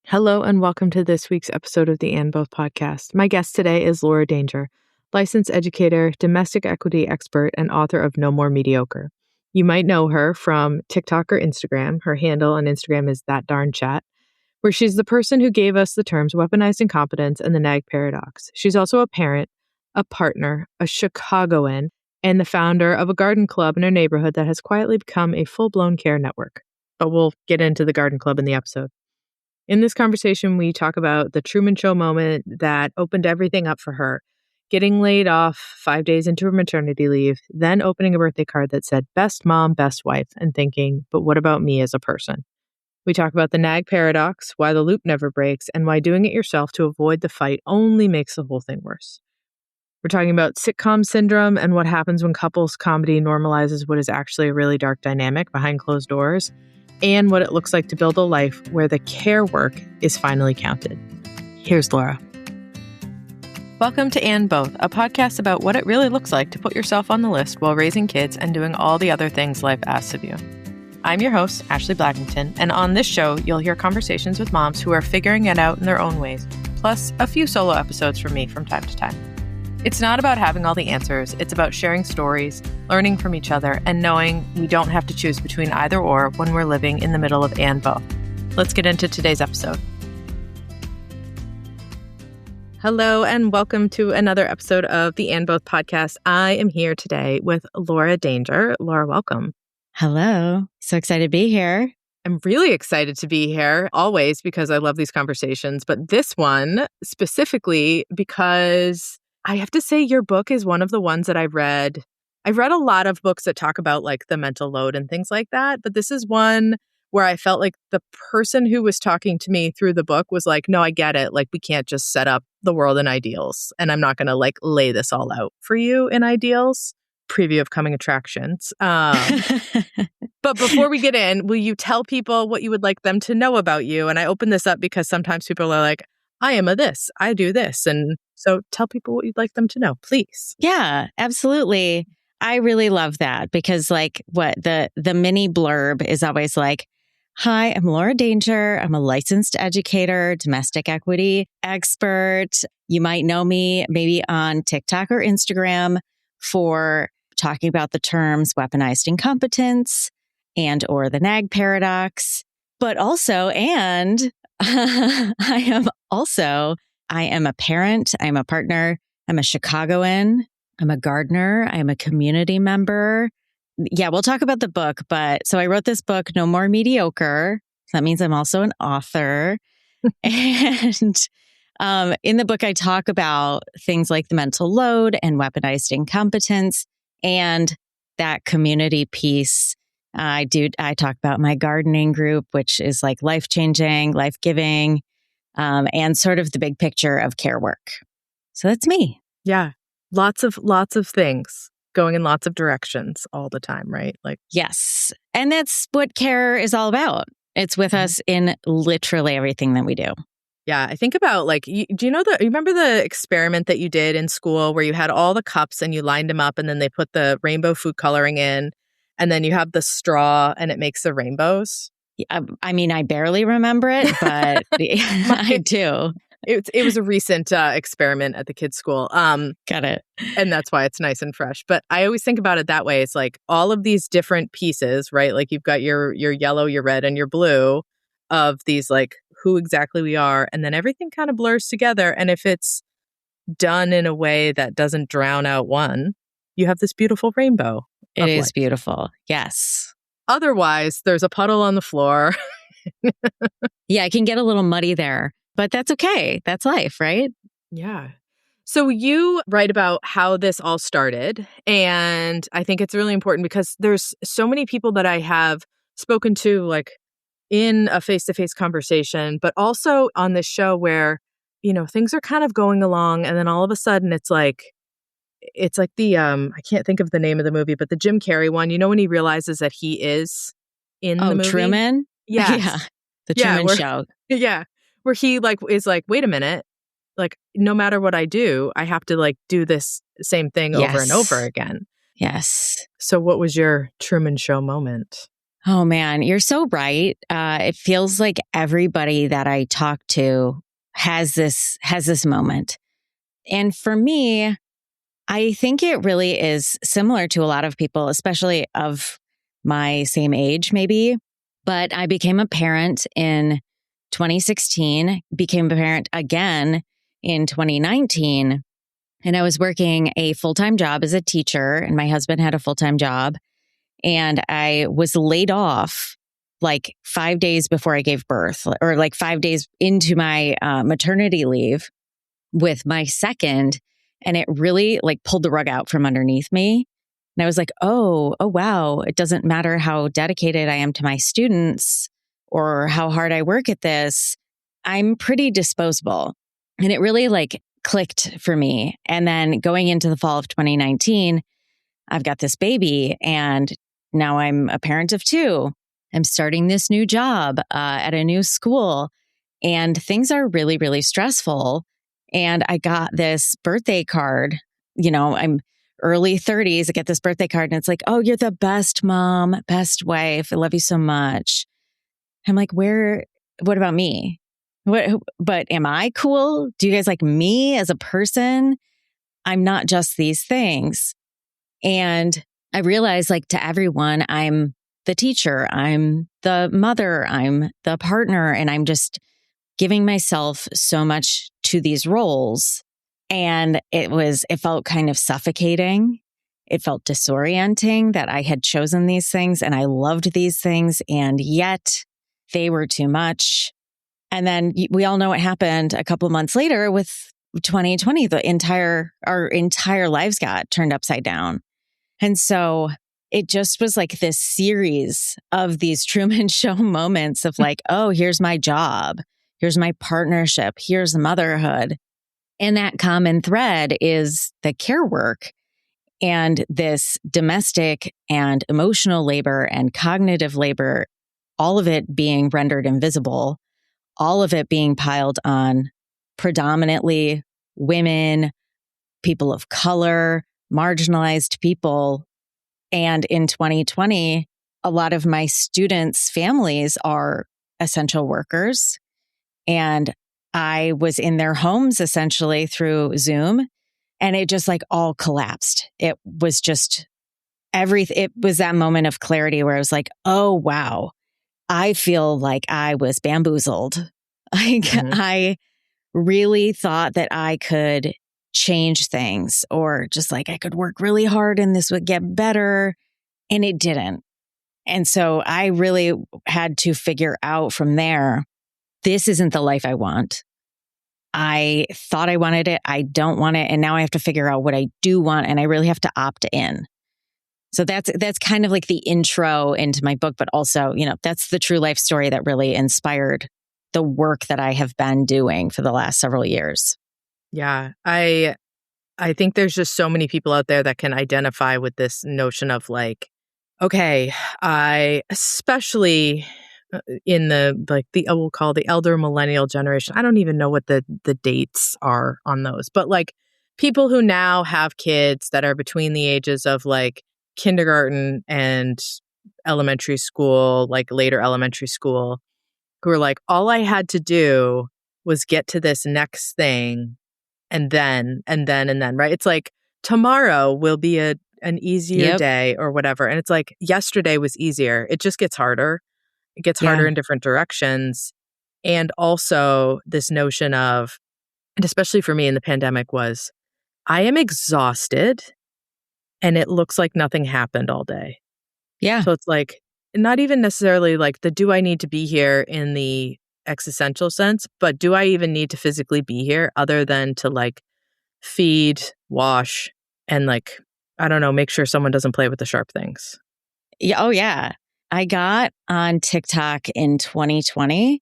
Hello and welcome to this week's episode of the And Both podcast. My guest today is Laura Danger, licensed educator, domestic equity expert, and author of No More Mediocre. You might know her from TikTok or Instagram. Her handle on Instagram is That Darn Chat, where she's the person who gave us the terms weaponized incompetence and the nag paradox. She's also a parent, a partner, a Chicagoan, and the founder of a garden club in her neighborhood that has quietly become a full-blown care network. But we'll get into the garden club in the episode. In this conversation, we talk about the Truman Show moment that opened everything up for her, getting laid off 5 days into her maternity leave, then opening a birthday card that said, best mom, best wife, and thinking, but what about me as a person? We talk about the nag paradox, why the loop never breaks, and why doing it yourself to avoid the fight only makes the whole thing worse. We're talking about sitcom syndrome and what happens when couples comedy normalizes what is actually a really dark dynamic behind closed doors, and what it looks like to build a life where the care work is finally counted. Here's Laura. Welcome to And Both, a podcast about what it really looks like to put yourself on the list while raising kids and doing all the other things life asks of you. I'm your host, Ashley Blackington, and on this show, you'll hear conversations with moms who are figuring it out in their own ways, plus a few solo episodes from me from time to time. It's not about having all the answers. It's about sharing stories, learning from each other, and knowing we don't have to choose between either or when we're living in the middle of and both. Let's get into today's episode. Hello, and welcome to another episode of the And Both podcast. I am here today with Laura Danger. Laura, welcome. Hello. So excited to be here. I'm really excited to be here, always, because I love these conversations, but this one specifically because I have to say your book is one of the ones that I've read. I've read a lot of books that talk about like the mental load and things like that, but this is one where I felt like the person who was talking to me through the book was like, no, I get it. Like, we can't just set up the world in ideals, and I'm not going to like lay this all out for you in ideals. Preview of coming attractions. But before we get in, will you tell people what you would like them to know about you? And I open this up because sometimes people are like, I am a this, I do this. And so tell people what you'd like them to know, please. Yeah, absolutely. I really love that because like what the mini blurb is always like, hi, I'm Laura Danger. I'm a licensed educator, domestic equity expert. You might know me maybe on TikTok or Instagram for talking about the terms weaponized incompetence and or the nag paradox, but also, and I am a parent, I'm a partner, I'm a Chicagoan, I'm a gardener, I'm a community member. Yeah, we'll talk about the book, but so I wrote this book, No More Mediocre. That means I'm also an author. And in the book, I talk about things like the mental load and weaponized incompetence and that community piece. I talk about my gardening group, which is like life-changing, life-giving, and sort of the big picture of care work. So that's me. Yeah. Lots of things going in lots of directions all the time, right? Like, yes. And that's what care is all about. It's with us in literally everything that we do. Yeah, I think about like, you remember the experiment that you did in school where you had all the cups and you lined them up and then they put the rainbow food coloring in and then you have the straw and it makes the rainbows? I mean, I barely remember it, but I do. It was a recent experiment at the kids' school. Got it. And that's why it's nice and fresh. But I always think about it that way. It's like all of these different pieces, right? Like you've got your yellow, your red, and your blue of these like who exactly we are. And then everything kind of blurs together. And if it's done in a way that doesn't drown out one, you have this beautiful rainbow. It is beautiful. Yes. Otherwise, there's a puddle on the floor. Yeah, it can get a little muddy there, but that's okay. That's life, right? Yeah. So you write about how this all started. And I think it's really important because there's so many people that I have spoken to, like in a face-to-face conversation, but also on this show where, you know, things are kind of going along. And then all of a sudden it's like the, I can't think of the name of the movie, but the Jim Carrey one, you know, when he realizes that he is in the movie. Truman? Yes. Yeah. The Truman Show. Yeah. Where he like is like, wait a minute, like no matter what I do, I have to like do this same thing over and over again. Yes. So what was your Truman Show moment? Oh man, you're so right. It feels like everybody that I talk to has this moment. And for me, I think it really is similar to a lot of people, especially of my same age, maybe. But I became a parent in 2016, became a parent again in 2019. And I was working a full-time job as a teacher, and my husband had a full-time job. And I was laid off like 5 days before I gave birth, or like 5 days into my maternity leave with my second. And it really like pulled the rug out from underneath me. And I was like, oh, wow. It doesn't matter how dedicated I am to my students or how hard I work at this. I'm pretty disposable. And it really like clicked for me. And then going into the fall of 2019, I've got this baby and now I'm a parent of two. I'm starting this new job at a new school and things are really, really stressful. And I got this birthday card. I'm early 30s. I get this birthday card and it's like, oh, you're the best mom, best wife. I love you so much. I'm like, what about me? But am I cool? Do you guys like me as a person? I'm not just these things. And I realized like to everyone, I'm the teacher, I'm the mother, I'm the partner, and I'm just giving myself so much to these roles. And it felt kind of suffocating. It felt disorienting that I had chosen these things and I loved these things, and yet they were too much. And then we all know what happened a couple of months later with 2020. Our entire lives got turned upside down. And so it just was like this series of these Truman Show moments of like, oh, here's my job. Here's my partnership. Here's motherhood. And that common thread is the care work and this domestic and emotional labor and cognitive labor, all of it being rendered invisible, all of it being piled on predominantly women, people of color, marginalized people. And in 2020, a lot of my students' families are essential workers. And I was in their homes essentially through Zoom, and it just like all collapsed. It was just it was that moment of clarity where I was like, oh, wow, I feel like I was bamboozled. I really thought that I could change things, or just like I could work really hard and this would get better. And it didn't. And so I really had to figure out from there, this isn't the life I want. I thought I wanted it. I don't want it. And now I have to figure out what I do want. And I really have to opt in. So that's kind of like the intro into my book, but also, that's the true life story that really inspired the work that I have been doing for the last several years. Yeah, I think there's just so many people out there that can identify with this notion of like, okay, I especially in we'll call the elder millennial generation. I don't even know what the dates are on those, but like people who now have kids that are between the ages of like kindergarten and elementary school, like later elementary school, who are like, all I had to do was get to this next thing and then, right? It's like tomorrow will be an easier day or whatever. And it's like yesterday was easier. It just gets harder. It gets harder in different directions. And also this notion of, and especially for me in the pandemic, was I am exhausted and it looks like nothing happened all day. Yeah. So it's like, not even necessarily like do I need to be here in the existential sense, but do I even need to physically be here other than to like feed, wash, and like, I don't know, make sure someone doesn't play with the sharp things. Yeah. Oh, yeah. I got on TikTok in 2020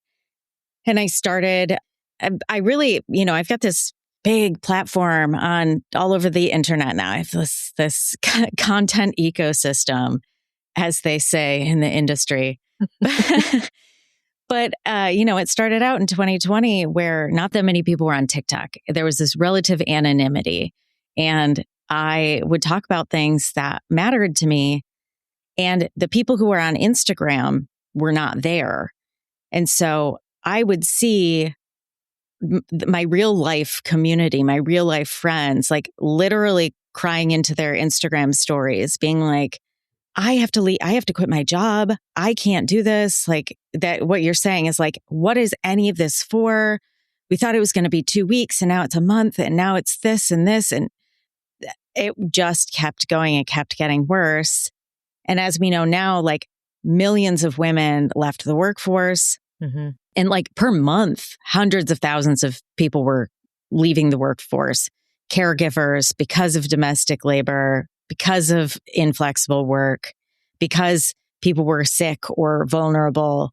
and I started, I really, I've got this big platform on all over the internet now. I have this content ecosystem, as they say in the industry. But, it started out in 2020 where not that many people were on TikTok. There was this relative anonymity, and I would talk about things that mattered to me. And the people who were on Instagram were not there. And so I would see my real life community, my real life friends, like literally crying into their Instagram stories, being like, I have to leave. I have to quit my job. I can't do this. Like that, what you're saying is like, what is any of this for? We thought it was going to be 2 weeks and now it's a month and now it's this and this. And it just kept going and kept getting worse. And as we know now, like millions of women left the workforce. Mm-hmm. And like per month, hundreds of thousands of people were leaving the workforce, caregivers because of domestic labor, because of inflexible work, because people were sick or vulnerable.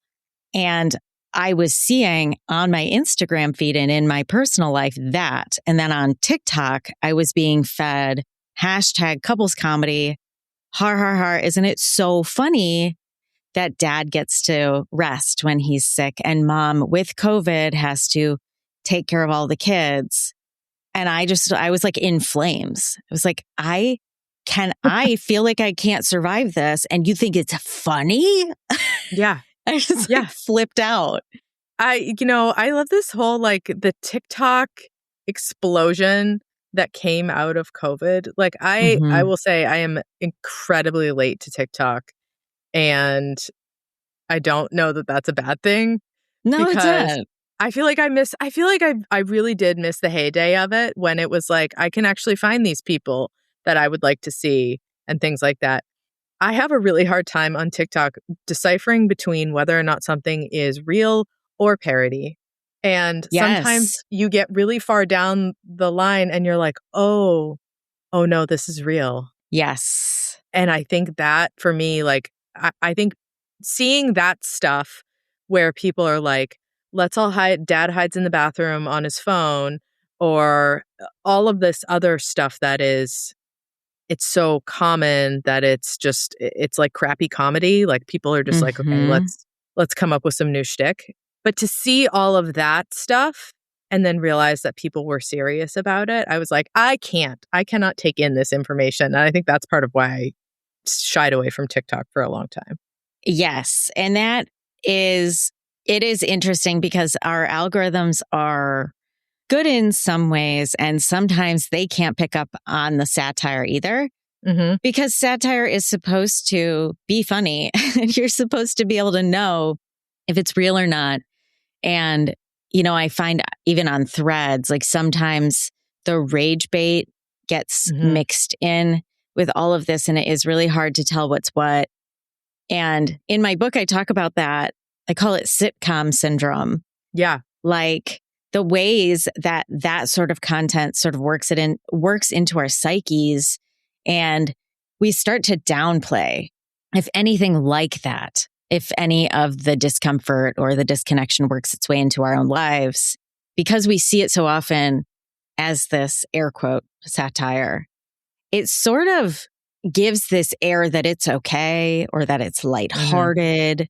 And I was seeing on my Instagram feed and in my personal life that. And then on TikTok, I was being fed hashtag couples comedy. Har, har, har. Isn't it so funny that dad gets to rest when he's sick and mom with COVID has to take care of all the kids? And I was like in flames. I was like, I feel like I can't survive this. And you think it's funny? Yeah. I just like flipped out. I love this whole like the TikTok explosion that came out of COVID. Like I will say I am incredibly late to TikTok, and I don't know that that's a bad thing. No, because it's not. I feel like I really did miss the heyday of it when it was like, I can actually find these people that I would like to see and things like that. I have a really hard time on TikTok deciphering between whether or not something is real or parody. And sometimes you get really far down the line and you're like, oh no, this is real. Yes. And I think that for me, like, I think seeing that stuff where people are like, let's all hide, dad hides in the bathroom on his phone, or all of this other stuff that is, it's so common that it's like crappy comedy. Like people are just like, okay, let's come up with some new shtick. But to see all of that stuff and then realize that people were serious about it, I was like, I cannot take in this information. And I think that's part of why I shied away from TikTok for a long time. Yes. And it is interesting because our algorithms are good in some ways, and sometimes they can't pick up on the satire either. Mm-hmm. Because satire is supposed to be funny and you're supposed to be able to know if it's real or not. And, I find even on threads, like sometimes the rage bait gets mixed in with all of this, and it is really hard to tell what's what. And in my book, I talk about that. I call it sitcom syndrome. Yeah. Like the ways that sort of content sort of works into our psyches, and we start to downplay, if anything like that, if any of the discomfort or the disconnection works its way into our own lives, because we see it so often as this air quote satire, it sort of gives this air that it's okay or that it's lighthearted.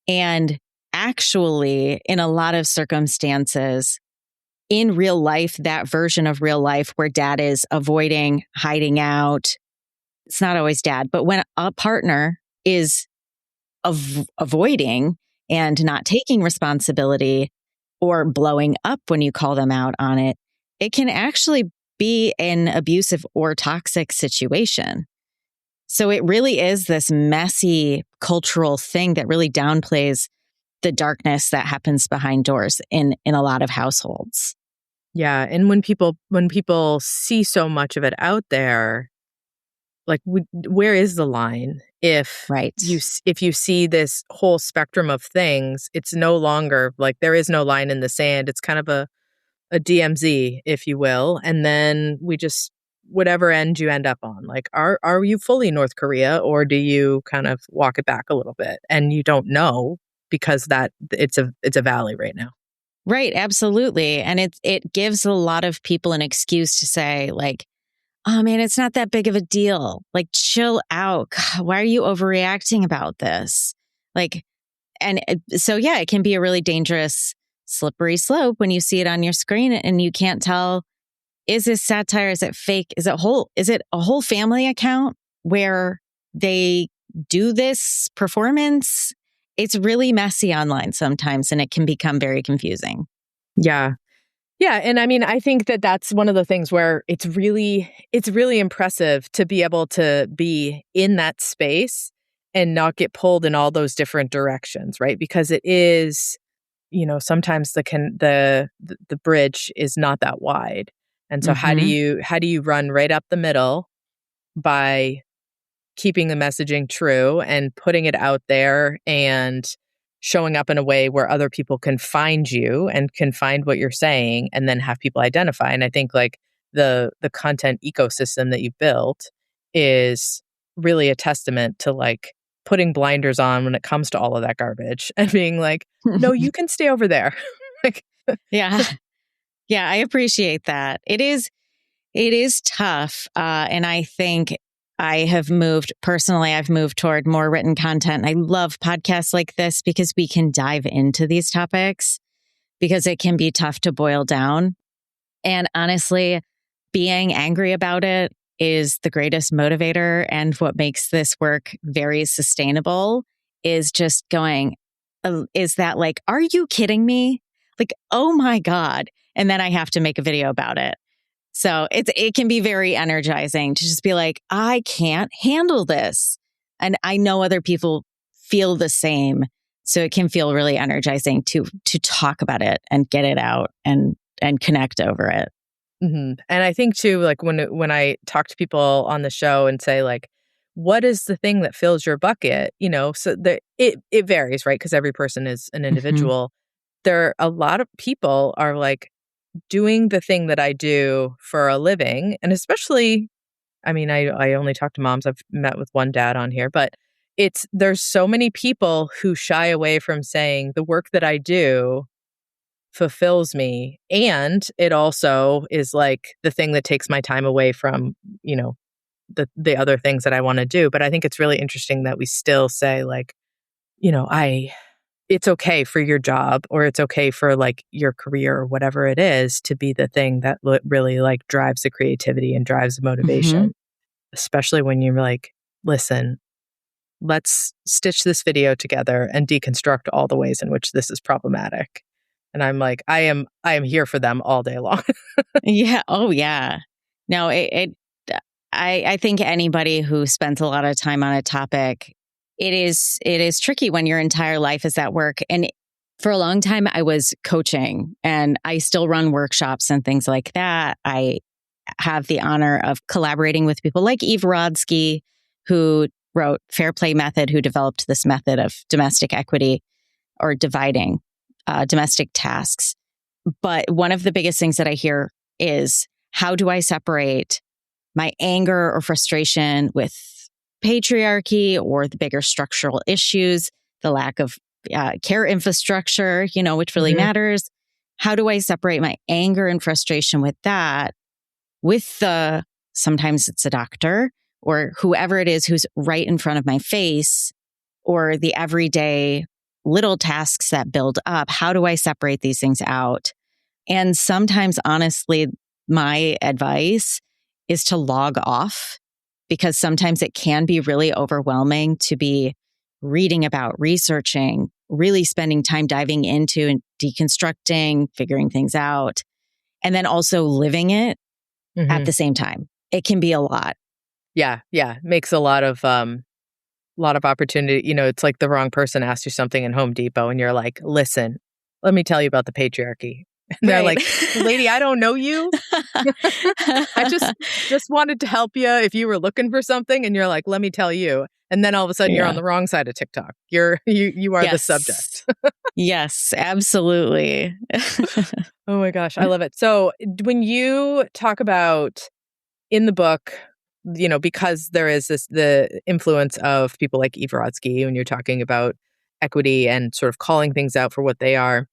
And actually, in a lot of circumstances, in real life, that version of real life where dad is avoiding, hiding out, it's not always dad, but when a partner is avoiding and not taking responsibility or blowing up when you call them out on it, it can actually be an abusive or toxic situation. So it really is this messy cultural thing that really downplays the darkness that happens behind doors in a lot of households. Yeah, and when people see so much of it out there, like where is the line? If you see this whole spectrum of things, it's no longer like there is no line in the sand. It's kind of a DMZ, if you will, and then we just whatever end you end up on. Like, are you fully North Korea, or do you kind of walk it back a little bit? And you don't know because that it's a valley right now. Right, absolutely. And it gives a lot of people an excuse to say like, oh man, it's not that big of a deal. Like, chill out. God, why are you overreacting about this? Like, and so yeah, it can be a really dangerous, slippery slope when you see it on your screen and you can't tell, is this satire? Is it fake? Is it a whole family account where they do this performance. It's really messy online sometimes, and it can become very confusing. Yeah. Yeah. And I mean, I think that that's one of the things where it's really impressive to be able to be in that space and not get pulled in all those different directions, right? Because it is, sometimes the bridge is not that wide. And so how do you run right up the middle by keeping the messaging true and putting it out there and showing up in a way where other people can find you and can find what you're saying and then have people identify. And I think like the content ecosystem that you've built is really a testament to like putting blinders on when it comes to all of that garbage and being like, no, you can stay over there. Like, Yeah. Yeah, I appreciate that. It is tough. And I think I've moved toward more written content. I love podcasts like this because we can dive into these topics because it can be tough to boil down. And honestly, being angry about it is the greatest motivator. And what makes this work very sustainable is just going, is that like, are you kidding me? Like, oh my God. And then I have to make a video about it. So it can be very energizing to just be like, I can't handle this. And I know other people feel the same. So it can feel really energizing to talk about it and get it out and connect over it. Mm-hmm. And I think too, like when I talk to people on the show and say like, what is the thing that fills your bucket? So it varies, right? Because every person is an individual. There are a lot of people are like doing the thing that I do for a living. And especially, I mean, I only talk to moms. I've met with one dad on here, but there's so many people who shy away from saying the work that I do fulfills me. And it also is like the thing that takes my time away from, the other things that I want to do. But I think it's really interesting that we still say like, it's okay for your job or it's okay for like your career or whatever it is to be the thing that really like drives the creativity and drives the motivation, especially when you're like, listen, let's stitch this video together and deconstruct all the ways in which this is problematic. And I'm like, I am here for them all day long. Yeah. Oh, yeah. No, I think anybody who spends a lot of time on a topic, it is tricky when your entire life is at work. And for a long time, I was coaching and I still run workshops and things like that. I have the honor of collaborating with people like Eve Rodsky, who wrote Fair Play Method, who developed this method of domestic equity or dividing domestic tasks. But one of the biggest things that I hear is, how do I separate my anger or frustration with patriarchy or the bigger structural issues, the lack of care infrastructure, which really matters? How do I separate my anger and frustration with that, sometimes it's a doctor or whoever it is who's right in front of my face, or the everyday little tasks that build up? How do I separate these things out? And sometimes, honestly, my advice is to log off, because sometimes it can be really overwhelming to be reading about, researching, really spending time diving into and deconstructing, figuring things out, and then also living it at the same time. It can be a lot. Yeah. Makes a lot of opportunity. It's like the wrong person asked you something in Home Depot and you're like, listen, let me tell you about the patriarchy. And they're like, lady, I don't know you. I just wanted to help you if you were looking for something. And you're like, let me tell you. And then all of a sudden you're on the wrong side of TikTok. You are the subject. Yes, absolutely. Oh my gosh, I love it. So when you talk about in the book, because there is the influence of people like Eve Rodsky, when you're talking about equity and sort of calling things out for what they are,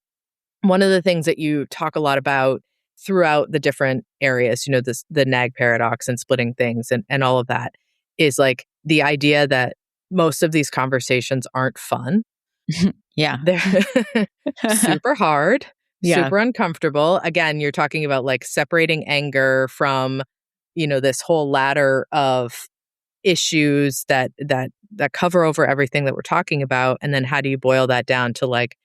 one of the things that you talk a lot about throughout the different areas, the nag paradox and splitting things and all of that, is like the idea that most of these conversations aren't fun. Yeah. They're super hard, super uncomfortable. Again, you're talking about like separating anger from, this whole ladder of issues that cover over everything that we're talking about? And then how do you boil that down to like,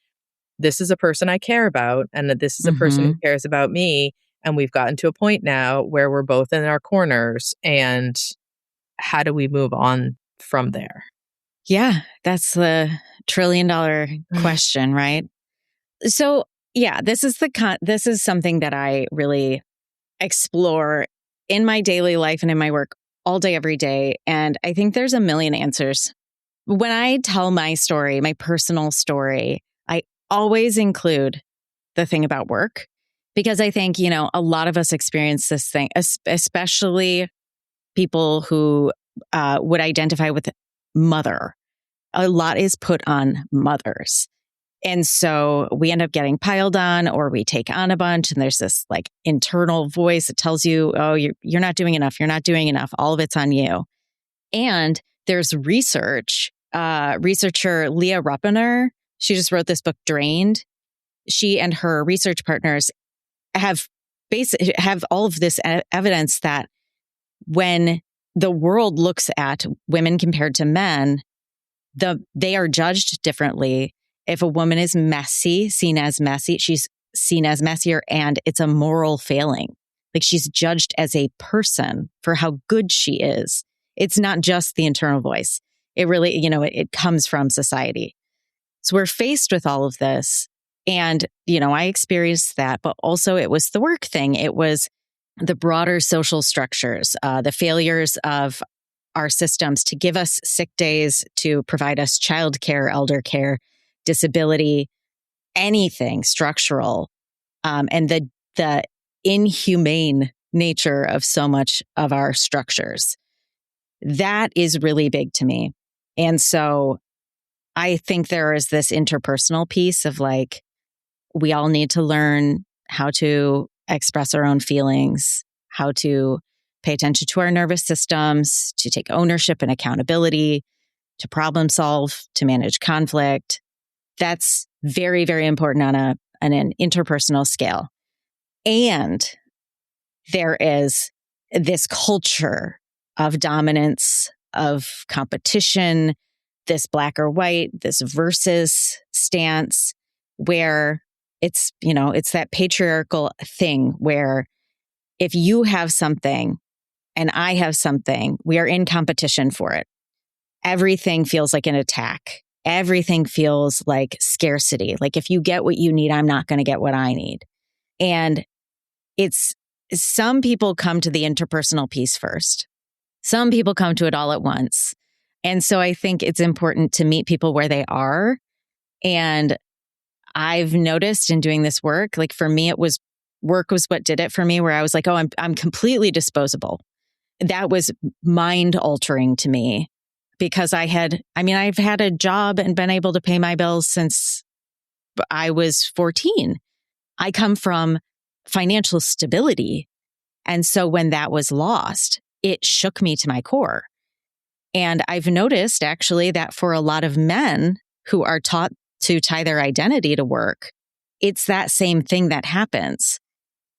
this is a person I care about, and that this is a person who cares about me. And we've gotten to a point now where we're both in our corners. And how do we move on from there? Yeah, that's the trillion-dollar question, right? So, yeah, this is something that I really explore in my daily life and in my work all day, every day. And I think there's a million answers. When I tell my story, my personal story, I always include the thing about work, because I think, a lot of us experience this thing, especially people who would identify with mother. A lot is put on mothers. And so we end up getting piled on, or we take on a bunch. And there's this like internal voice that tells you, oh, you're not doing enough. You're not doing enough. All of it's on you. And there's research. Researcher Leah Ruppiner, she just wrote this book, Drained. She and her research partners have all of this evidence that when the world looks at women compared to men, they are judged differently. If a woman is seen as messy, she's seen as messier, and it's a moral failing. Like, she's judged as a person for how good she is. It's not just the internal voice. It really, it comes from society. So we're faced with all of this. And, I experienced that, but also it was the work thing. It was the broader social structures, the failures of our systems to give us sick days, to provide us childcare, elder care, disability, anything structural, and the inhumane nature of so much of our structures. That is really big to me. And so I think there is this interpersonal piece of like, we all need to learn how to express our own feelings, how to pay attention to our nervous systems, to take ownership and accountability, to problem solve, to manage conflict. That's very, very important on an interpersonal scale. And there is this culture of dominance, of competition, this black or white, this versus stance, where it's that patriarchal thing where if you have something and I have something, we are in competition for it. Everything feels like an attack. Everything feels like scarcity. Like, if you get what you need, I'm not going to get what I need. And some people come to the interpersonal piece first. Some people come to it all at once. And so I think it's important to meet people where they are. And I've noticed in doing this work, like for me, work was what did it for me, where I was like, oh, I'm completely disposable. That was mind altering to me, because I've had a job and been able to pay my bills since I was 14. I come from financial stability. And so when that was lost, it shook me to my core. And I've noticed actually that for a lot of men who are taught to tie their identity to work, it's that same thing that happens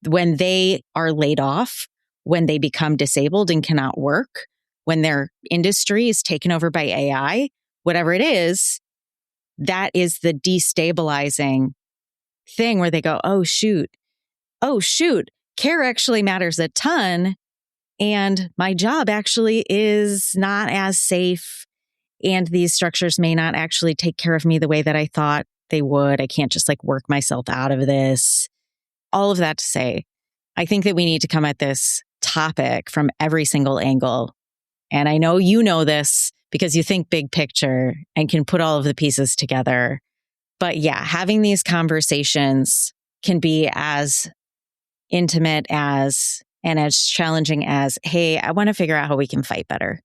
when they are laid off, when they become disabled and cannot work, when their industry is taken over by AI, whatever it is, that is the destabilizing thing where they go, oh, shoot, care actually matters a ton. And my job actually is not as safe. And these structures may not actually take care of me the way that I thought they would. I can't just like work myself out of this. All of that to say, I think that we need to come at this topic from every single angle. And I know you know this because you think big picture and can put all of the pieces together. But yeah, having these conversations can be as intimate as and as challenging as, hey, I want to figure out how we can fight better.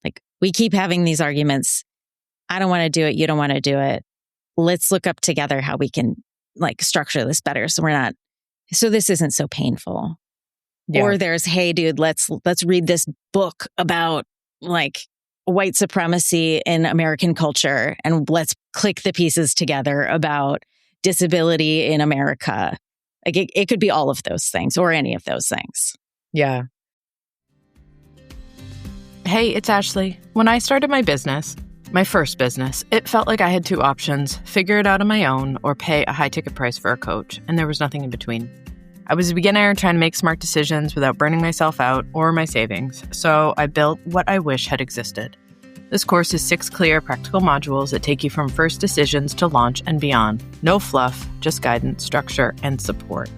Like, we keep having these arguments. I don't want to do it. You don't want to do it. Let's look up together how we can like structure this better so this isn't so painful. Yeah. Or there's, hey, dude, let's read this book about like white supremacy in American culture, and let's click the pieces together about disability in America. Like it could be all of those things or any of those things. Yeah. Hey, it's Ashley. When I started my business, my first business, it felt like I had two options: figure it out on my own or pay a high ticket price for a coach, and there was nothing in between. I was a beginner trying to make smart decisions without burning myself out or my savings, so I built what I wish had existed. This course is 6 clear, practical modules that take you from first decisions to launch and beyond. No fluff, just guidance, structure, and support.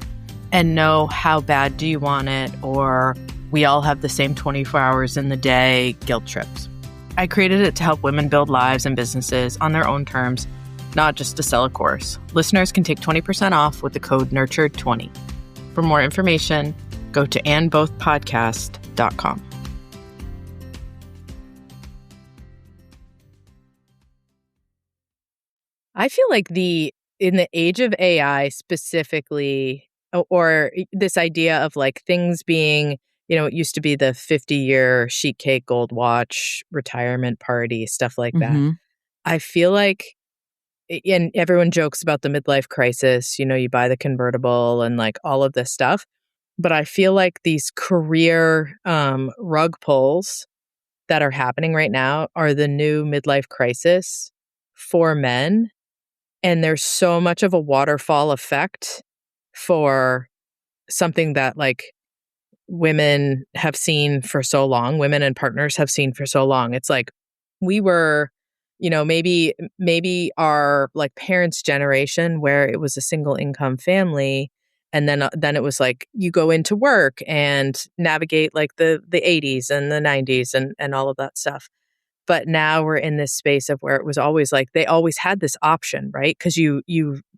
And no how bad do you want it, or we all have the same 24 hours in the day guilt trips. I created it to help women build lives and businesses on their own terms, not just to sell a course. Listeners can take 20% off with the code NURTURED20. For more information, go to andbothpodcast.com. I feel like in the age of AI specifically, or this idea of like things being, it used to be the 50-year sheet cake, gold watch, retirement party, stuff like that. I feel like, and everyone jokes about the midlife crisis, you buy the convertible and like all of this stuff. But I feel like these career rug pulls that are happening right now are the new midlife crisis for men. And there's so much of a waterfall effect for something that like women have seen for so long, women and partners have seen for so long. It's like we were, maybe our like parents' generation where it was a single income family. And then it was like you go into work and navigate like the 80s and the 90s and all of that stuff. But now we're in this space of where it was always like they always had this option, right? Because you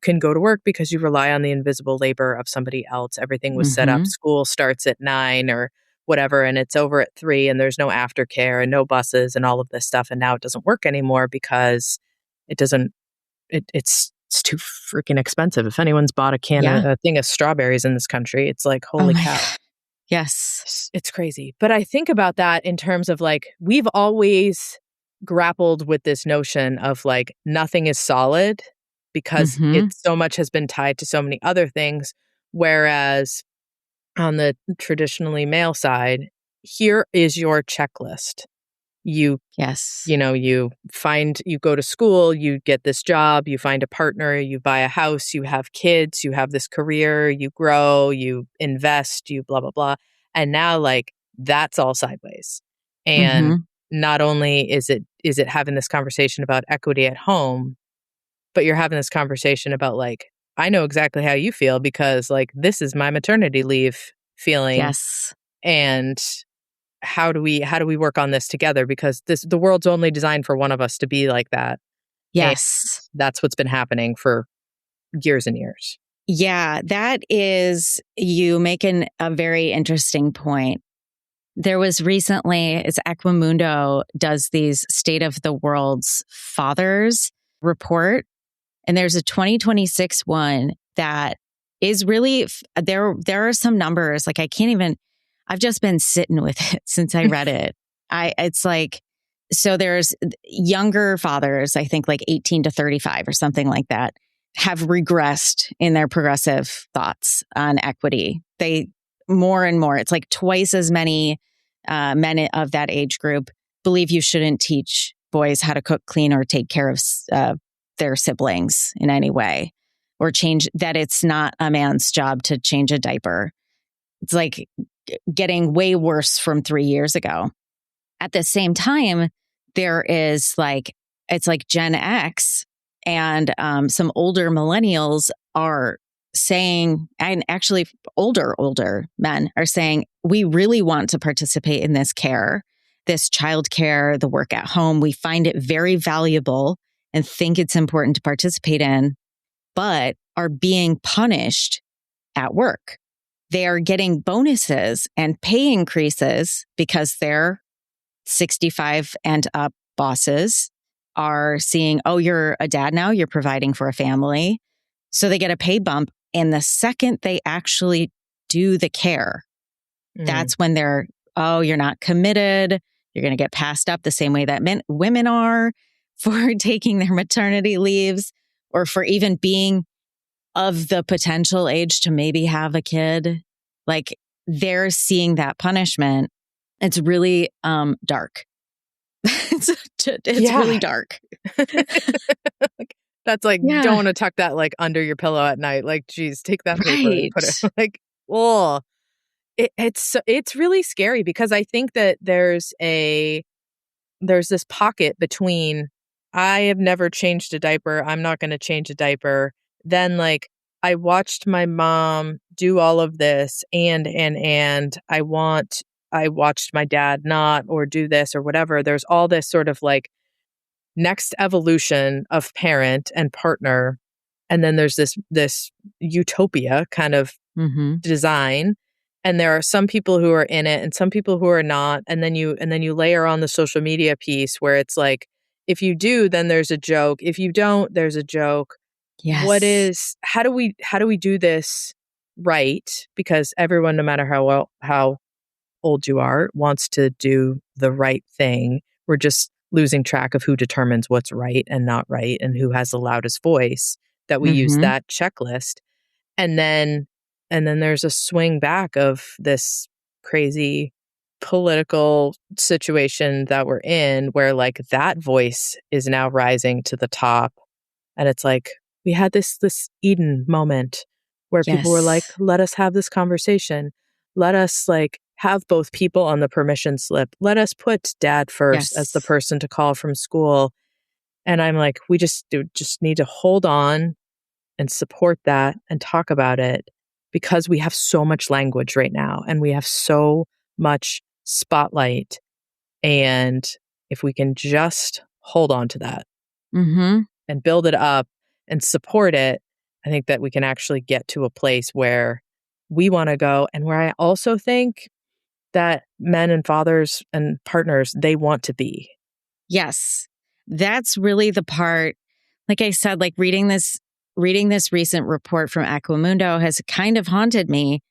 can go to work because you rely on the invisible labor of somebody else. Everything was set up. School starts at 9 or whatever, and it's over at 3, and there's no aftercare and no buses and all of this stuff. And now it doesn't work anymore because it's too freaking expensive. If anyone's bought a thing of strawberries in this country, it's like, holy cow. Yes. It's crazy. But I think about that in terms of like, we've always grappled with this notion of like, nothing is solid because it so much has been tied to so many other things. Whereas on the traditionally male side, here is your checklist. You go to school, you get this job, you find a partner, you buy a house, you have kids, you have this career, you grow, you invest, you blah, blah, blah. And now like that's all sideways. And not only is it having this conversation about equity at home, but you're having this conversation about like, I know exactly how you feel because like this is my maternity leave feeling. Yes. And how do we work on this together? Because the world's only designed for one of us to be like that. Yes. And that's what's been happening for years and years. Yeah, that is, you make a very interesting point. There was recently, it's Equimundo does these State of the World's Fathers report. And there's a 2026 one that is really, there are some numbers, like I've just been sitting with it since I read it. It's like, so there's younger fathers, I think like 18 to 35 or something like that, have regressed in their progressive thoughts on equity. They more and more, it's like twice as many men of that age group believe you shouldn't teach boys how to cook, clean, or take care of their siblings in any way, or change that it's not a man's job to change a diaper. It's like getting way worse from 3 years ago. At the same time, there is like, it's like Gen X and some older millennials are saying, and actually older men are saying, we really want to participate in this care, this child care, the work at home. We find it very valuable and think it's important to participate in, but are being punished at work. They are getting bonuses and pay increases because their 65 and up bosses are seeing, oh, you're a dad now, you're providing for a family. So they get a pay bump. And the second they actually do the care, that's when they're, oh, you're not committed. You're going to get passed up the same way that women are for taking their maternity leaves or for even being of the potential age to maybe have a kid. Like they're seeing that punishment. It's really dark. It's really dark. That's like, you Yeah. don't want to tuck that like under your pillow at night. Like, geez, take that paper and put it Right. like, oh, it's really scary because I think that there's this pocket between I have never changed a diaper. I'm not going to change a diaper. Then like I watched my mom do all of this and I watched my dad not or do this or whatever. There's all this sort of like next evolution of parent and partner. And then there's this utopia kind of design. And there are some people who are in it and some people who are not. And then you layer on the social media piece where it's like, if you do, then there's a joke. If you don't, there's a joke. Yes. How do we do this right? Because everyone, no matter how old you are, wants to do the right thing. We're just losing track of who determines what's right and not right and who has the loudest voice, that we use that checklist. And then there's a swing back of this crazy political situation that we're in where like that voice is now rising to the top. And it's like we had this Eden moment where people were like, let us have this conversation. Let us like have both people on the permission slip. Let us put dad first as the person to call from school. And I'm like, we just need to hold on and support that and talk about it because we have so much language right now and we have so much spotlight. And if we can just hold on to that and build it up and support it, I think that we can actually get to a place where we want to go and where I also think that men and fathers and partners, they want to be. Yes. That's really the part. Like I said, like reading this recent report from Aquamundo has kind of haunted me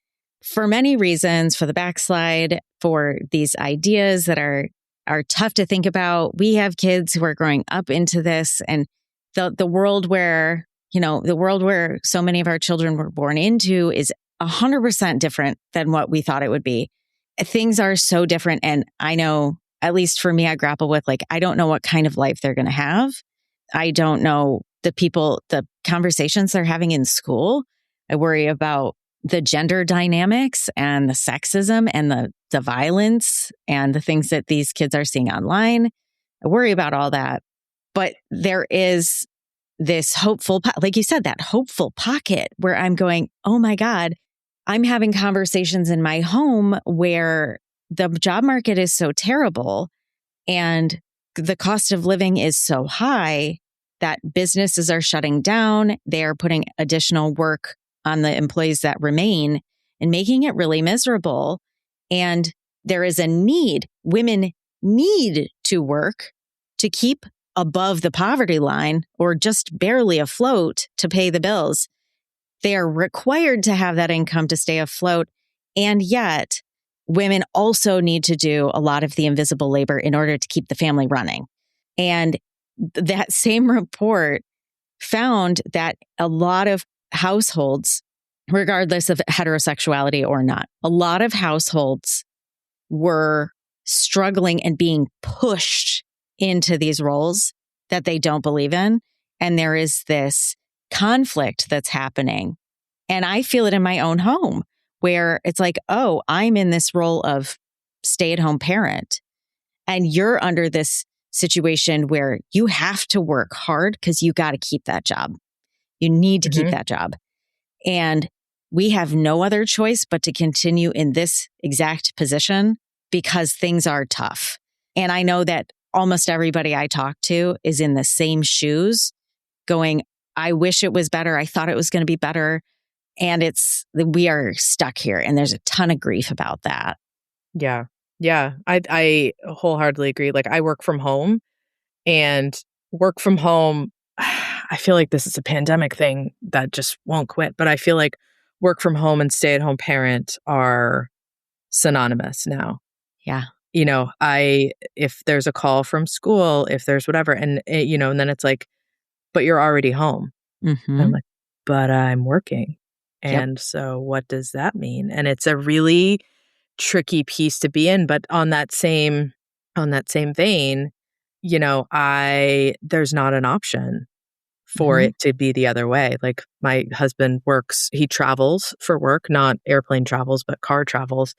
for many reasons, for the backslide, for these ideas that are tough to think about. We have kids who are growing up into this, and the world where, the world where so many of our children were born into is 100% different than what we thought it would be. Things are so different. And I know, at least for me, I grapple with like, I don't know what kind of life they're going to have. I don't know the conversations they're having in school. I worry about the gender dynamics and the sexism and the violence and the things that these kids are seeing online. I worry about all that. But there is this hopeful, like you said, that hopeful pocket where I'm going, oh my God, I'm having conversations in my home where the job market is so terrible and the cost of living is so high that businesses are shutting down. They are putting additional work on the employees that remain and making it really miserable. And there is a need. Women need to work to keep above the poverty line or just barely afloat to pay the bills. They are required to have that income to stay afloat. And yet, women also need to do a lot of the invisible labor in order to keep the family running. And that same report found that a lot of households, regardless of heterosexuality or not, a lot of households were struggling and being pushed into these roles that they don't believe in. And there is this conflict that's happening. And I feel it in my own home where it's like, oh, I'm in this role of stay-at-home parent. And you're under this situation where you have to work hard because you got to keep that job. You need to keep that job. And we have no other choice but to continue in this exact position because things are tough. And I know that almost everybody I talk to is in the same shoes going, I wish it was better. I thought it was going to be better. And we are stuck here. And there's a ton of grief about that. Yeah. Yeah. I wholeheartedly agree. Like I work from home and work from home. I feel like this is a pandemic thing that just won't quit, but I feel like work from home and stay at home parent are synonymous now. Yeah. If there's a call from school, if there's whatever, and and then it's like, but you're already home. And I'm like, but I'm working. And so what does that mean? And it's a really tricky piece to be in. But on that same vein, there's not an option for it to be the other way. Like my husband he travels for work, not airplane travels, but car travels.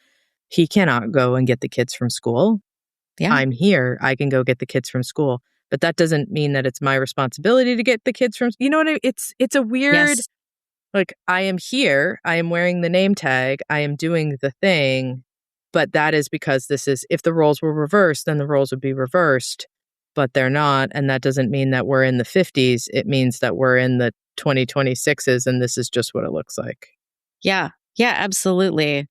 He cannot go and get the kids from school. Yeah. I'm here. I can go get the kids from school. But that doesn't mean that it's my responsibility to get the kids from, what I mean? It's a weird, Yes. like, I am here. I am wearing the name tag. I am doing the thing. But that is because if the roles were reversed, then the roles would be reversed. But they're not. And that doesn't mean that we're in the 50s. It means that we're in the 2026s. And this is just what it looks like. Yeah. Yeah, absolutely.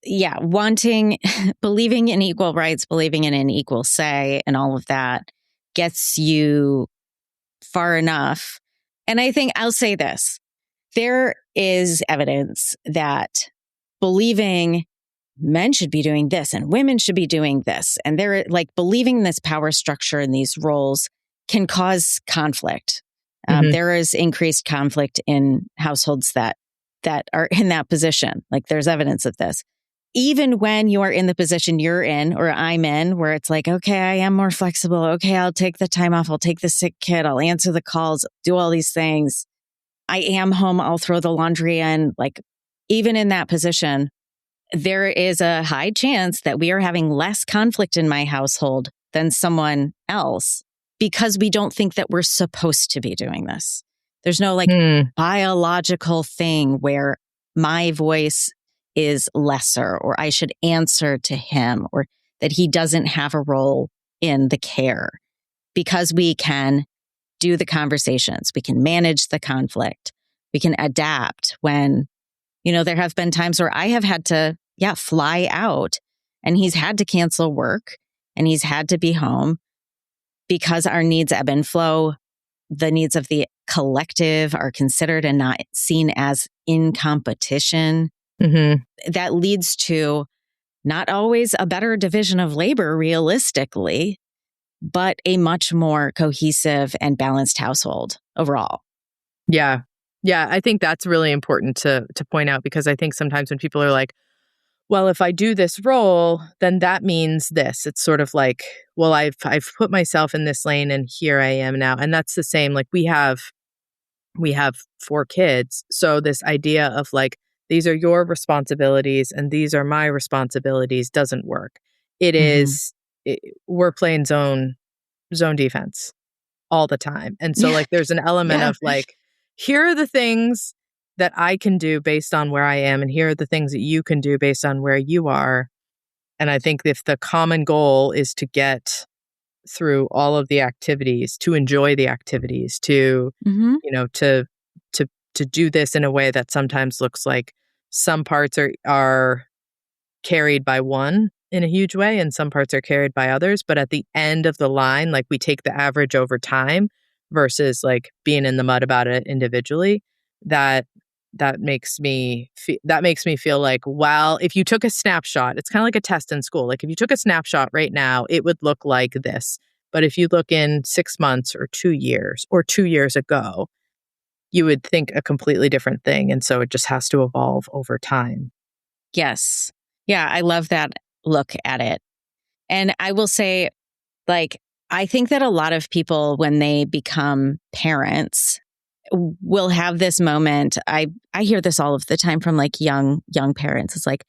Yeah. Believing in equal rights, believing in an equal say and all of that gets you far enough. And I think I'll say this. There is evidence that believing men should be doing this and women should be doing this, and they're like believing this power structure in these roles can cause conflict. There is increased conflict in households that are in that position. Like there's evidence of this. Even when you are in the position you're in or I'm in, where it's like, okay, I am more flexible. Okay, I'll take the time off. I'll take the sick kid. I'll answer the calls, do all these things. I am home. I'll throw the laundry in. Like even in that position, there is a high chance that we are having less conflict in my household than someone else because we don't think that we're supposed to be doing this. There's no biological thing where my voice is lesser or I should answer to him or that he doesn't have a role in the care because we can do the conversations. We can manage the conflict. We can adapt when there have been times where I have had to, fly out and he's had to cancel work and he's had to be home because our needs ebb and flow. The needs of the collective are considered and not seen as in competition. That leads to not always a better division of labor realistically, but a much more cohesive and balanced household overall. Yeah. Yeah, I think that's really important to point out because I think sometimes when people are like, well, if I do this role, then that means this. It's sort of like, well, I've put myself in this lane and here I am now. And that's the same. Like we have 4 kids. So this idea of like, these are your responsibilities and these are my responsibilities doesn't work. It is, we're playing zone defense all the time. And so like, there's an element of like, here are the things that I can do based on where I am, and here are the things that you can do based on where you are. And I think if the common goal is to get through all of the activities, to enjoy the activities, to to do this in a way that sometimes looks like some parts are carried by one in a huge way, and some parts are carried by others. But at the end of the line, like we take the average over time versus like being in the mud about it individually. That makes me feel like, well, if you took a snapshot, it's kind of like a test in school. Like if you took a snapshot right now, it would look like this. But if you look in 6 months or 2 years or 2 years ago, you would think a completely different thing. And so it just has to evolve over time. Yes. Yeah, I love that look at it. And I will say, like, I think that a lot of people, when they become parents, will have this moment. I hear this all of the time from like young parents. It's like,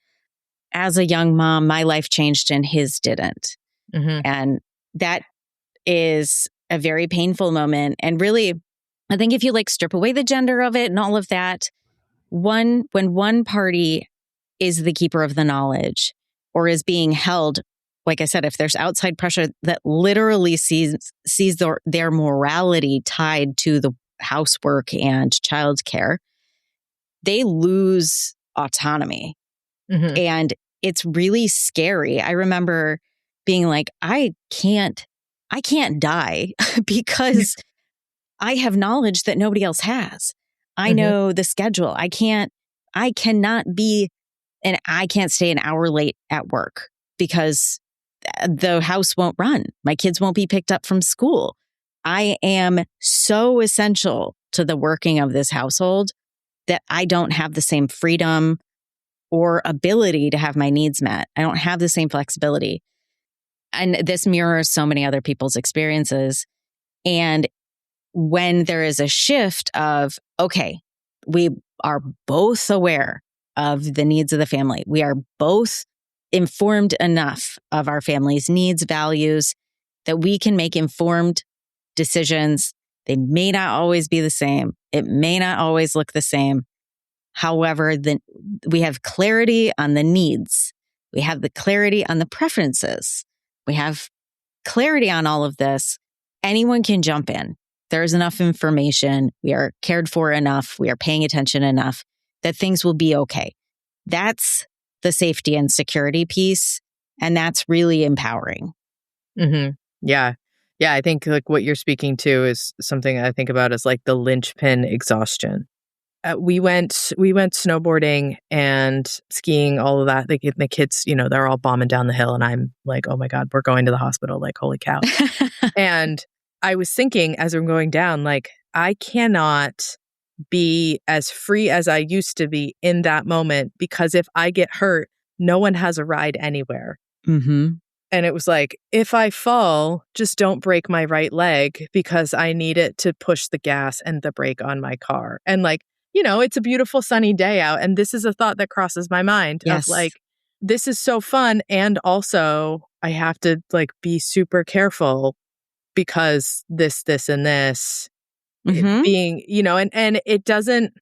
as a young mom, my life changed and his didn't. And that is a very painful moment. And really, I think if you like strip away the gender of it and all of that, when one party is the keeper of the knowledge or is being held, like I said, if there's outside pressure that literally sees their morality tied to the housework and childcare, they lose autonomy. And it's really scary. I remember being like, I can't die because I have knowledge that nobody else has. I know the schedule. I cannot stay an hour late at work because the house won't run. My kids won't be picked up from school. I am so essential to the working of this household that I don't have the same freedom or ability to have my needs met. I don't have the same flexibility. And this mirrors so many other people's experiences. And when there is a shift of, okay, we are both aware of the needs of the family. We are both informed enough of our family's needs, values, that we can make informed decisions. They may not always be the same. It may not always look the same. However, we have clarity on the needs. We have the clarity on the preferences. We have clarity on all of this. Anyone can jump in. There's enough information. We are cared for enough. We are paying attention enough that things will be okay. That's the safety and security piece. And that's really empowering. Mm-hmm. Yeah. Yeah. I think like what you're speaking to is something I think about as like the linchpin exhaustion. We went snowboarding and skiing, all of that. The kids, they're all bombing down the hill, and I'm like, oh my God, we're going to the hospital. Like, holy cow. And I was thinking as I'm going down, like, I cannot be as free as I used to be in that moment, because if I get hurt, no one has a ride anywhere. Mm-hmm. And it was like, if I fall, just don't break my right leg, because I need it to push the gas and the brake on my car. And like, it's a beautiful sunny day out. And this is a thought that crosses my mind of like, this is so fun. And also I have to like be super careful because this, and this being, and it doesn't,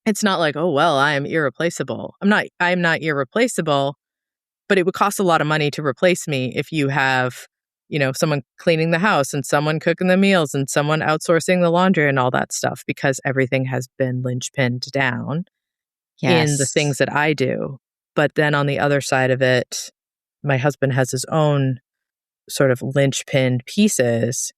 it's not like, oh, well, I am irreplaceable. I'm not irreplaceable, but it would cost a lot of money to replace me if you have, someone cleaning the house and someone cooking the meals and someone outsourcing the laundry and all that stuff, because everything has been linchpinned down in the things that I do. But then on the other side of it, my husband has his own sort of linchpinned pieces,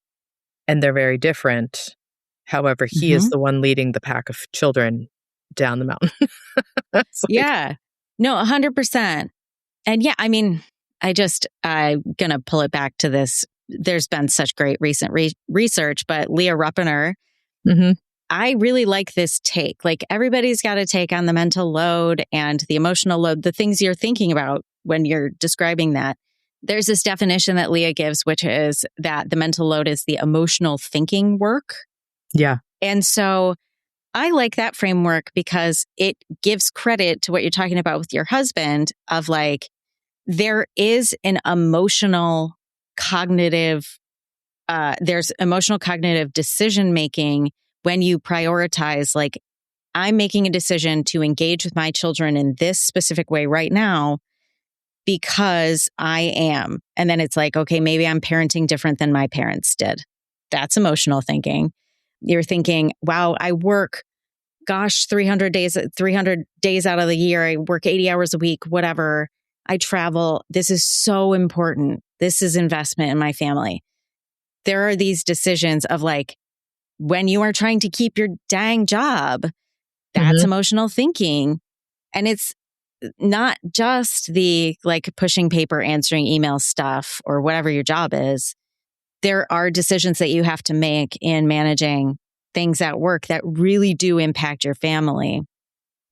and they're very different. However, he is the one leading the pack of children down the mountain. Yeah. No, 100%. And yeah, I mean, I'm going to pull it back to this. There's been such great recent research, but Leah Ruppiner, I really like this take. Like, everybody's got to take on the mental load and the emotional load, the things you're thinking about when you're describing that. There's this definition that Leah gives, which is that the mental load is the emotional thinking work. Yeah. And so I like that framework because it gives credit to what you're talking about with your husband of like, there is an emotional cognitive, there's emotional cognitive decision making when you prioritize, like, I'm making a decision to engage with my children in this specific way right now because I am. And then it's like, okay, maybe I'm parenting different than my parents did. That's emotional thinking. You're thinking, wow, I work, 300 days out of the year. I work 80 hours a week, whatever. I travel. This is so important. This is investment in my family. There are these decisions of like, when you are trying to keep your dang job, that's emotional thinking. And it's not just the like pushing paper, answering email stuff or whatever your job is. There are decisions that you have to make in managing things at work that really do impact your family.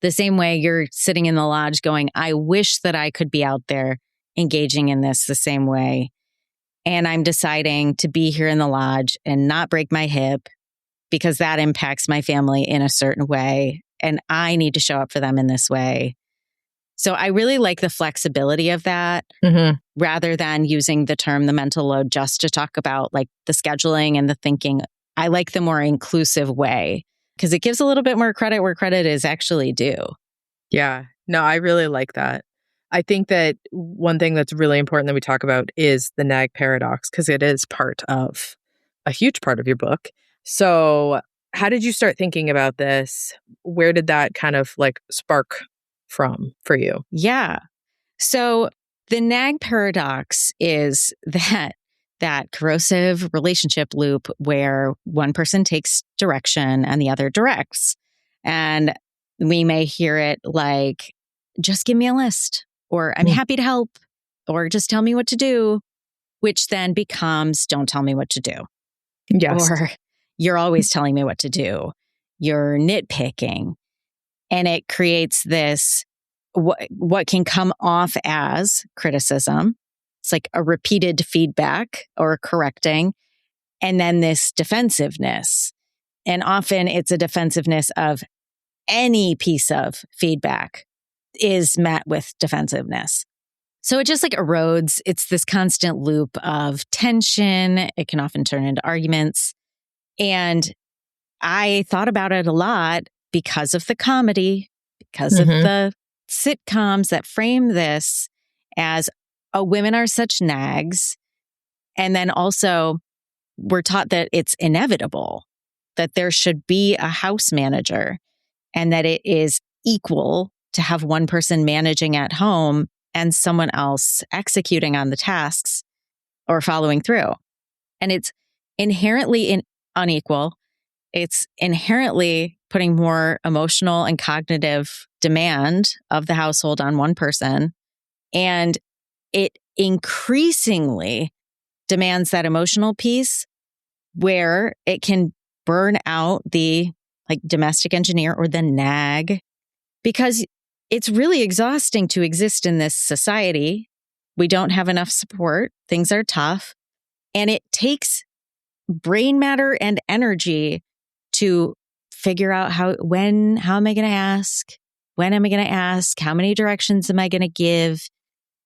The same way you're sitting in the lodge going, I wish that I could be out there engaging in this the same way. And I'm deciding to be here in the lodge and not break my hip because that impacts my family in a certain way. And I need to show up for them in this way. So I really like the flexibility of that rather than using the term the mental load just to talk about like the scheduling and the thinking. I like the more inclusive way because it gives a little bit more credit where credit is actually due. Yeah. No, I really like that. I think that one thing that's really important that we talk about is the nag paradox, because it is a huge part of your book. So how did you start thinking about this? Where did that kind of like spark from for you? Yeah. So the nag paradox is that corrosive relationship loop where one person takes direction and the other directs. And we may hear it like, just give me a list, or I'm happy to help, or just tell me what to do, which then becomes, don't tell me what to do. Yes. Or you're always telling me what to do. You're nitpicking. And it creates this what can come off as criticism. It's like a repeated feedback or correcting. And then this defensiveness. And often it's a defensiveness of any piece of feedback is met with defensiveness. So it just like erodes. It's this constant loop of tension. It can often turn into arguments. And I thought about it a lot because of the comedy, because of the sitcoms that frame this as, oh, women are such nags. And then also we're taught that it's inevitable, that there should be a house manager and that it is equal to have one person managing at home and someone else executing on the tasks or following through. And it's inherently unequal. It's inherently putting more emotional and cognitive demand of the household on one person. And it increasingly demands that emotional piece where it can burn out the like domestic engineer or the nag, because it's really exhausting to exist in this society. We don't have enough support. Things are tough. And it takes brain matter and energy to figure out how am I going to ask? When am I going to ask? How many directions am I going to give?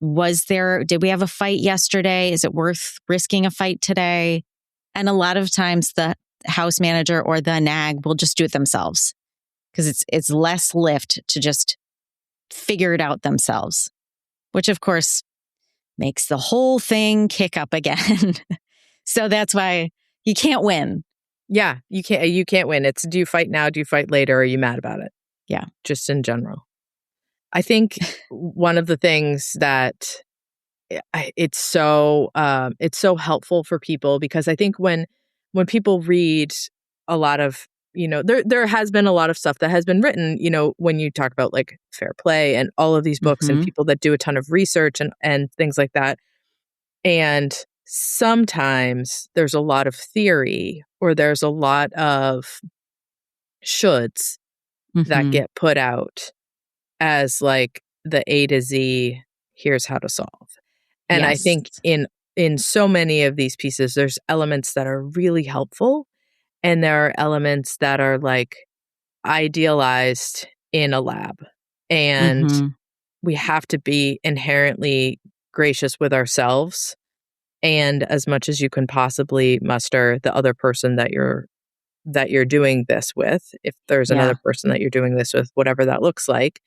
Did we have a fight yesterday? Is it worth risking a fight today? And a lot of times the house manager or the nag will just do it themselves because it's less lift to just figure it out themselves, which of course makes the whole thing kick up again. So that's why you can't win. Yeah, you can't win. It's, do you fight now? Do you fight later? Or are you mad about it? Yeah. Just in general. I think one of the things that it's so helpful for people, because I think when people read a lot of, there has been a lot of stuff that has been written, when you talk about like fair play and all of these books and people that do a ton of research and things like that. And sometimes there's a lot of theory or there's a lot of shoulds that get put out as like the A to Z, here's how to solve. And I think in so many of these pieces, there's elements that are really helpful. And there are elements that are like idealized in a lab. And we have to be inherently gracious with ourselves. And as much as you can possibly muster the other person that you're doing this with, if there's another person that you're doing this with, whatever that looks like.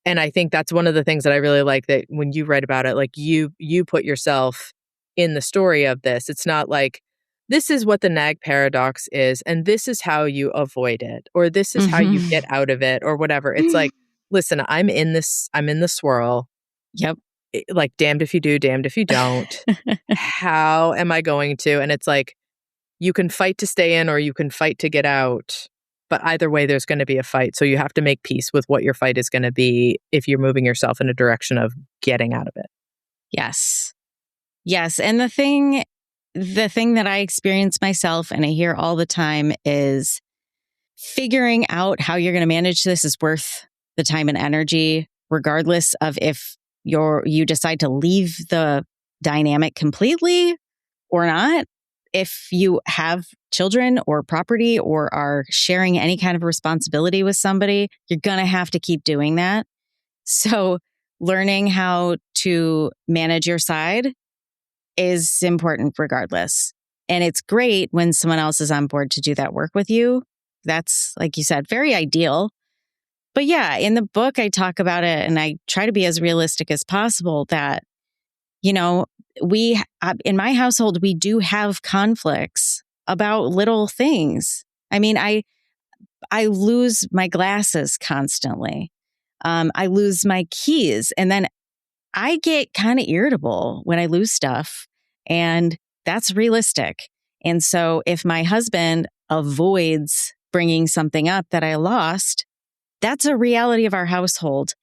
And I think that's one of the things that I really like, that when you write about it, like you put yourself in the story of this. It's not like, this is what the nag paradox is, and this is how you avoid it, or this is how you get out of it, or whatever. It's like, listen, I'm in the swirl. Yep. Like, damned if you do, damned if you don't. How am I going to? And it's like, you can fight to stay in or you can fight to get out. But either way, there's going to be a fight. So you have to make peace with what your fight is going to be if you're moving yourself in a direction of getting out of it. Yes. Yes. And the thing that I experience myself and I hear all the time is figuring out how you're going to manage this is worth the time and energy, regardless of if you decide to leave the dynamic completely or not. If you have children or property or are sharing any kind of responsibility with somebody, you're going to have to keep doing that. So learning how to manage your side is important regardless. And it's great when someone else is on board to do that work with you. That's, like you said, very ideal. But yeah, in the book, I talk about it and I try to be as realistic as possible that, in my household, we do have conflicts about little things. I mean, I lose my glasses constantly. I lose my keys, and then I get kind of irritable when I lose stuff, and that's realistic. And so if my husband avoids bringing something up that I lost, that's a reality of our household.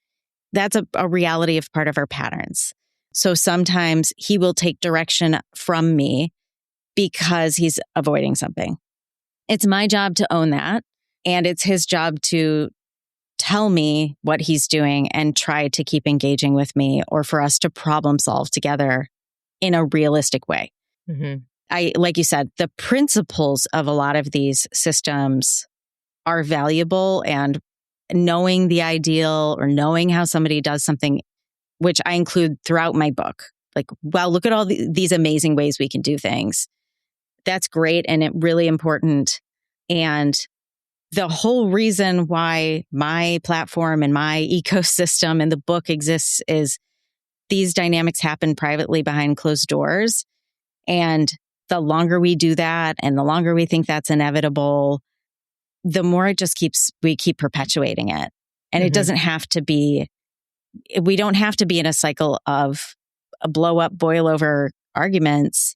That's a reality of part of our patterns. So sometimes he will take direction from me because he's avoiding something. It's my job to own that. And it's his job to tell me what he's doing and try to keep engaging with me, or for us to problem solve together in a realistic way. Like you said, the principles of a lot of these systems are valuable, and knowing the ideal or knowing how somebody does something, which I include throughout my book. Like, wow, look at all these amazing ways we can do things. That's great and it really important. And the whole reason why my platform and my ecosystem and the book exists is these dynamics happen privately behind closed doors. And the longer we do that and the longer we think that's inevitable, the more we keep perpetuating it. And it doesn't have to be, we don't have to be in a cycle of a blow up, boil over arguments.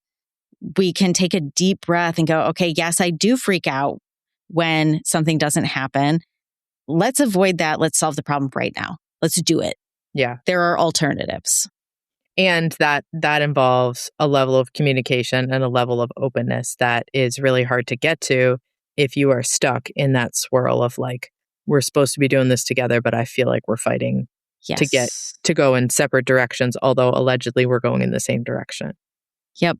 We can take a deep breath and go, okay, yes, I do freak out when something doesn't happen. Let's avoid that. Let's solve the problem right now. Let's do it. Yeah. There are alternatives. And that involves a level of communication and a level of openness that is really hard to get to if you are stuck in that swirl of like, we're supposed to be doing this together, but I feel like we're fighting to go in separate directions, although allegedly we're going in the same direction. Yep.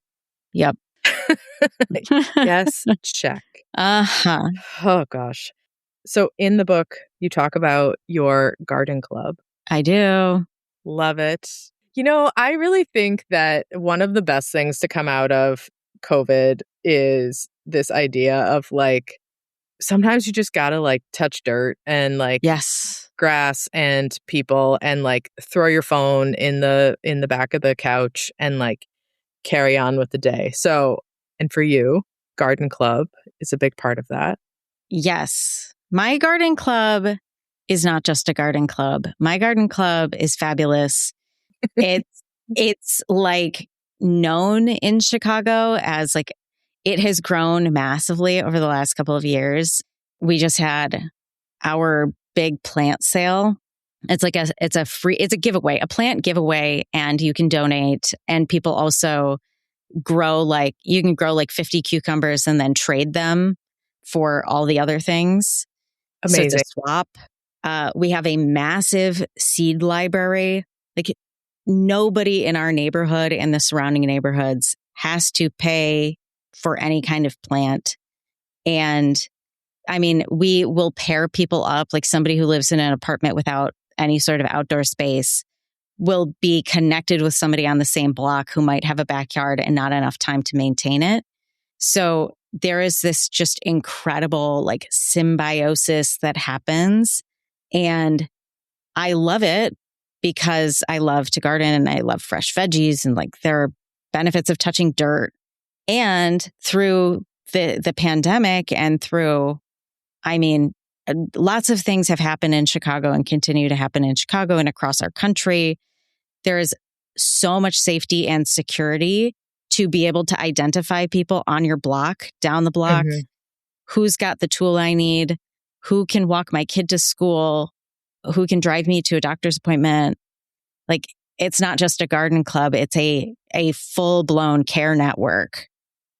Yes, check. Oh, gosh. So in the book, you talk about your garden club. I do. Love it. You know, I really think that one of the best things to come out of COVID is this idea of like, sometimes you just gotta like touch dirt and like grass and people and like throw your phone in the back of the couch and like carry on with the day. So, and for you, garden club is a big part of that. Yes. My garden club is not just a garden club. My garden club is fabulous. It's like known in Chicago as like, it has grown massively over the last couple of years. We just had our big plant sale. It's like it's a giveaway, a plant giveaway, and you can donate. And people also you can grow like 50 cucumbers and then trade them for all the other things. Amazing. So it's a swap. We have a massive seed library. Like nobody in our neighborhood and the surrounding neighborhoods has to pay for any kind of plant. And I mean, we will pair people up, like somebody who lives in an apartment without any sort of outdoor space will be connected with somebody on the same block who might have a backyard and not enough time to maintain it. So there is this just incredible like symbiosis that happens. And I love it because I love to garden and I love fresh veggies, and like there are benefits of touching dirt. And through the pandemic and through, I mean, lots of things have happened in Chicago and continue to happen in Chicago and across our country. There is so much safety and security to be able to identify people on your block, down the block, who's got the tool I need, who can walk my kid to school, who can drive me to a doctor's appointment. Like, it's not just a garden club. It's a full-blown care network,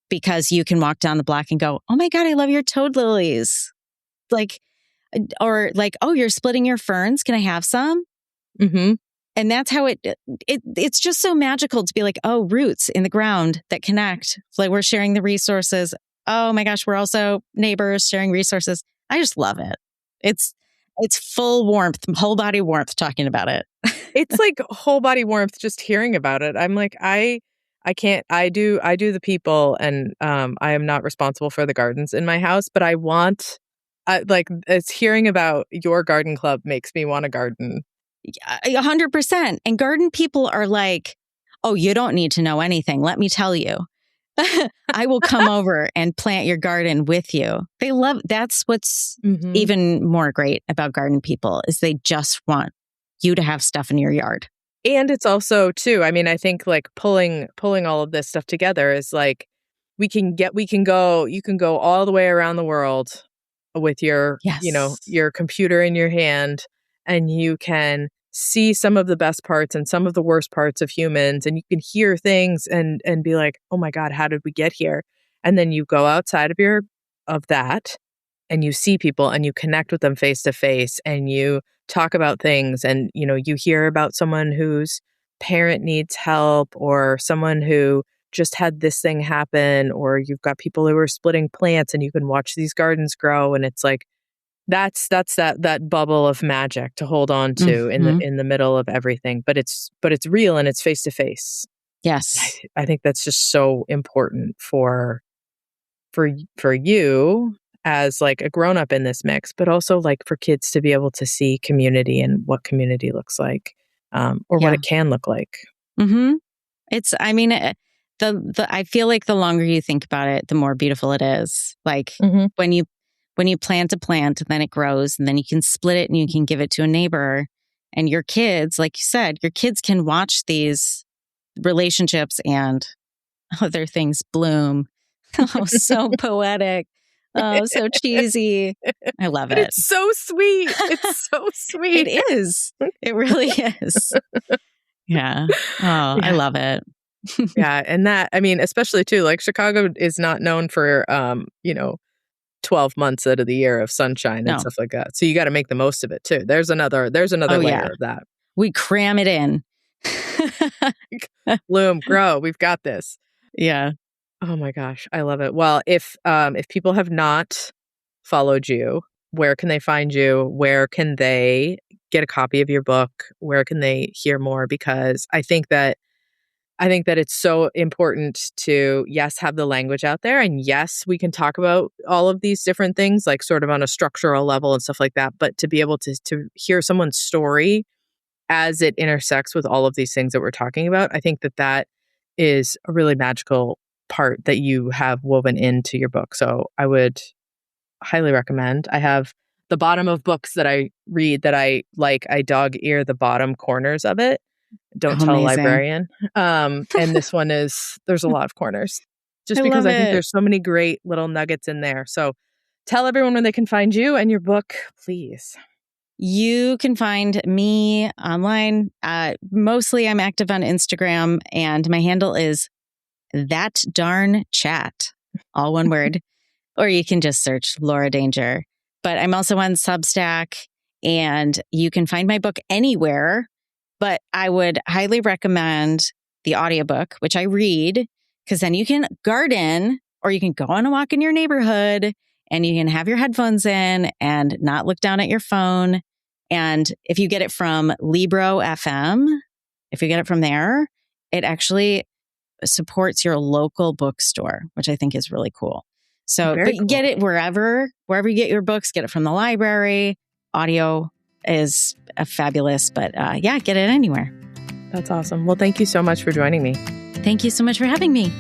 because you can walk down the block and go, oh my God, I love your toad lilies. Like, or like, oh, you're splitting your ferns. Can I have some? And that's how it's just so magical to be like, oh, roots in the ground that connect. Like, we're sharing the resources. Oh my gosh, we're also neighbors sharing resources. I just love it. It's full warmth, whole body warmth talking about it. It's like whole body warmth just hearing about it. I'm like, I can't, I do the people, and I am not responsible for the gardens in my house, but it's hearing about your garden club makes me want to garden. 100%. And garden people are like, oh, you don't need to know anything. Let me tell you. I will come over and plant your garden with you. That's what's even more great about garden people, is they just want you to have stuff in your yard. And it's also too, I mean, I think like pulling all of this stuff together is like, you can go all the way around the world with your, your computer in your hand, and you can see some of the best parts and some of the worst parts of humans, and you can hear things and be like, oh my God, how did we get here? And then you go outside of that and you see people and you connect with them face to face and you talk about things and, you hear about someone whose parent needs help or someone who just had this thing happen, or you've got people who are splitting plants and you can watch these gardens grow. And it's like, that's that bubble of magic to hold on to in the middle of everything. But it's real and it's face to face. Yes. I think that's just so important for you as like a grown up in this mix, but also like for kids to be able to see community and what community looks like, or what it can look like. Mm-hmm. I feel like the longer you think about it, the more beautiful it is. Like when you plant a plant, then it grows, and then you can split it and you can give it to a neighbor. And your kids, like you said, your kids can watch these relationships and other things bloom. Oh, so poetic. Oh, so cheesy. I love it. It's so sweet. It's so sweet. It is. It really is. Yeah. Oh, yeah. I love it. Yeah. And that, I mean, especially too, like Chicago is not known for, 12 months out of the year of sunshine and stuff like that. So you got to make the most of it too. There's another layer of that. We cram it in. Bloom, grow. We've got this. Yeah. Oh my gosh. I love it. Well, if people have not followed you, where can they find you? Where can they get a copy of your book? Where can they hear more? Because I think that it's so important to, yes, have the language out there. And yes, we can talk about all of these different things, like sort of on a structural level and stuff like that. But to be able to hear someone's story as it intersects with all of these things that we're talking about, I think that is a really magical part that you have woven into your book. So I would highly recommend. I have the bottom of books that I read that I like. I dog ear the bottom corners of it. Don't tell a librarian. And this one there's a lot of corners just because I think there's so many great little nuggets in there. So tell everyone where they can find you and your book, please. You can find me online. Mostly I'm active on Instagram, and my handle is That Darn Chat, all one word, or you can just search Laura Danger. But I'm also on Substack, and you can find my book anywhere. But I would highly recommend the audiobook, which I read, because then you can garden or you can go on a walk in your neighborhood and you can have your headphones in and not look down at your phone. And if you get it from Libro FM, if you get it from there, it actually supports your local bookstore, which I think is really cool. So, get it wherever you get your books, get it from the library. Audio is fabulous, but get it anywhere. That's awesome. Well, thank you so much for joining me. Thank you so much for having me.